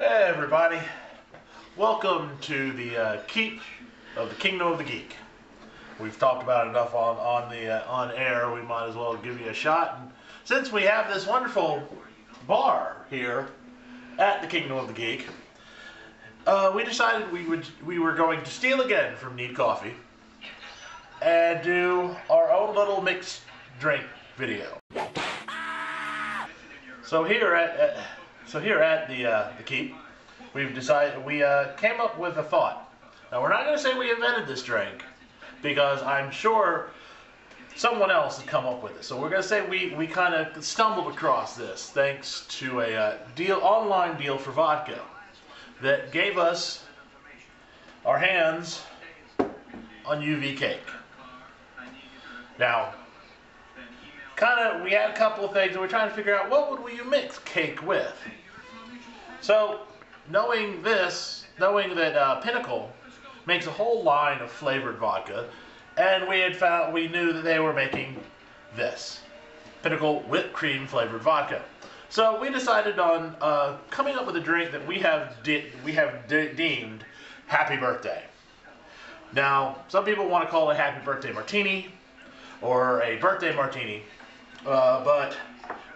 Hey everybody, welcome to the Keep of the Kingdom of the Geek. We've talked about it enough on air, we might as well give you a shot. And since we have this wonderful bar here at the Kingdom of the Geek, we decided we were going to steal again from Need Coffee and do our own little mixed drink video. So here at the Keep, we've decided we came up with a thought. Now we're not going to say we invented this drink because I'm sure someone else has come up with it. So we're going to say we kind of stumbled across this thanks to a online deal for vodka that gave us our hands on UV cake. Now, we had a couple of things and we're trying to figure out what would we mix cake with. So, knowing that Pinnacle makes a whole line of flavored vodka, and we knew that they were making this Pinnacle whipped cream flavored vodka. So we decided on coming up with a drink that we have deemed Happy Birthday. Now, some people want to call it Happy Birthday Martini or a Birthday Martini, but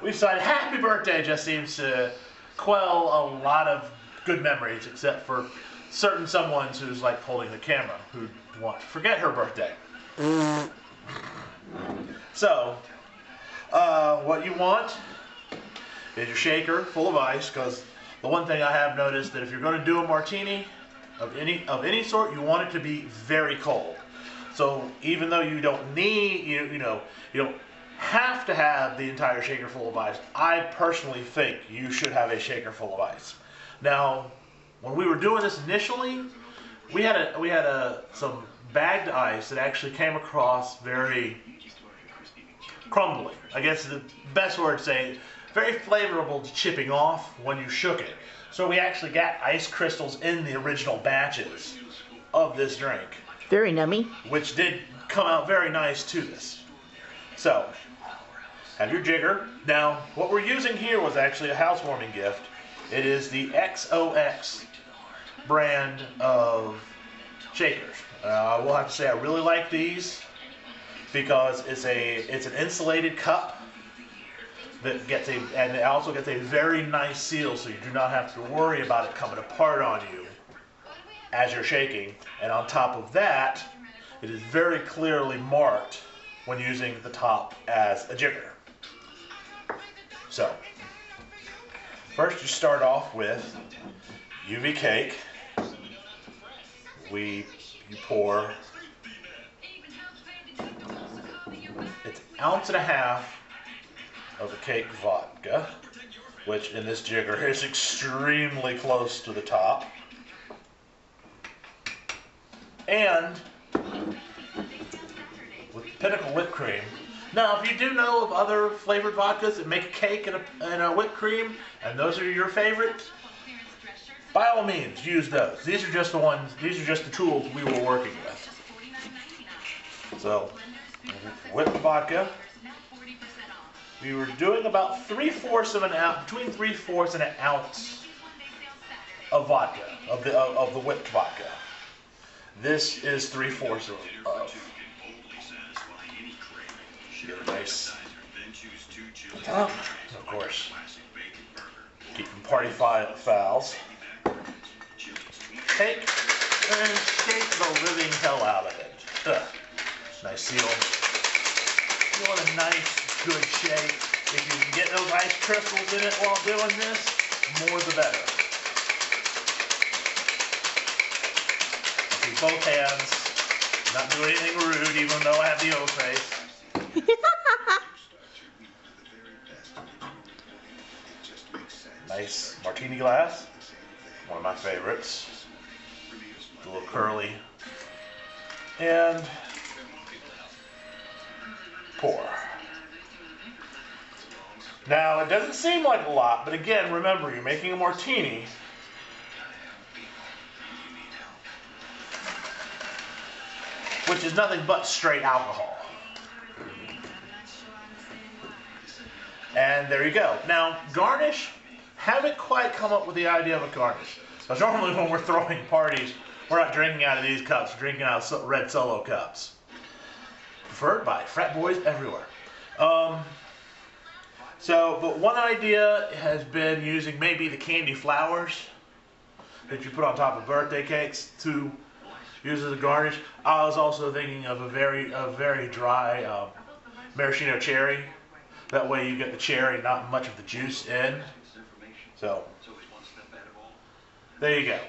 we decided Happy Birthday just seems to quell a lot of good memories, except for certain someones who's like holding the camera who want to forget her birthday. So, what you want is your shaker full of ice, because the one thing I have noticed that if you're going to do a martini of any sort, you want it to be very cold. So even though you don't need you don't have to have the entire shaker full of ice, I personally think you should have a shaker full of ice. Now, when we were doing this initially, we had some bagged ice that actually came across very crumbly. I guess the best word to say, very flavorable to chipping off when you shook it. So we actually got ice crystals in the original batches of this drink. Very nummy. Which did come out very nice to this. So, have your jigger. Now, what we're using here was actually a housewarming gift. It is the XOX brand of shakers. I will have to say I really like these because it's an insulated cup that gets and it also gets a very nice seal, so you do not have to worry about it coming apart on you as you're shaking. And on top of that, it is very clearly marked when using the top as a jigger. So, first you start off with UV cake. You pour, it's 1.5 ounces of the Cake Vodka, which in this jigger is extremely close to the top. And with Pinnacle whipped cream. Now, if you do know of other flavored vodkas that make a cake and a whipped cream, and those are your favorites, by all means, use those. These are just the tools we were working with. So, whipped vodka. We were doing about 3/4 of an ounce, between 3/4 and an ounce of vodka, of the whipped vodka. This is 3/4 of. Get a nice top, of course. Keeping party fouls. Take and shake the living hell out of it. Ugh. Nice seal. You want a nice, good shake. If you can get those ice crystals in it while doing this, more the better. Keep both hands. Not doing anything rude, even though I have the O face. Nice martini glass. One of my favorites. A little curly. And pour. Now, it doesn't seem like a lot, but again, remember, you're making a martini. Which is nothing but straight alcohol. And there you go. Now, Garnish haven't quite come up with the idea of a garnish. Because normally when we're throwing parties, we're not drinking out of these cups, we're drinking out of red Solo cups. Preferred by frat boys everywhere. But one idea has been using maybe the candy flowers that you put on top of birthday cakes to use as a garnish. I was also thinking of a very dry maraschino cherry. That way you get the cherry, not much of the juice in. So, there you go.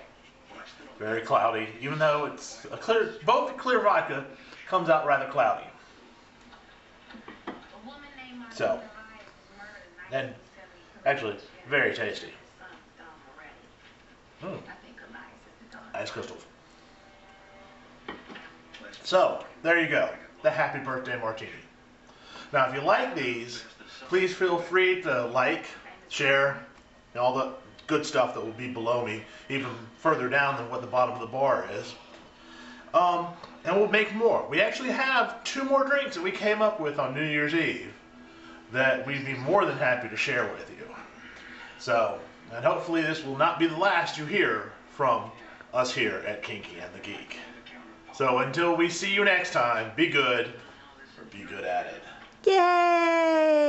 Very cloudy, even though it's a clear, both clear vodka comes out rather cloudy. So, and actually, very tasty. Ice crystals. So, there you go. The Happy Birthday Martini. Now, if you like these, please feel free to like, share, and all the good stuff that will be below me, even further down than what the bottom of the bar is. And we'll make more. We actually have 2 more drinks that we came up with on New Year's Eve that we'd be more than happy to share with you. So, and hopefully this will not be the last you hear from us here at Kinky and the Geek. So until we see you next time, be good, or be good at it. Yay!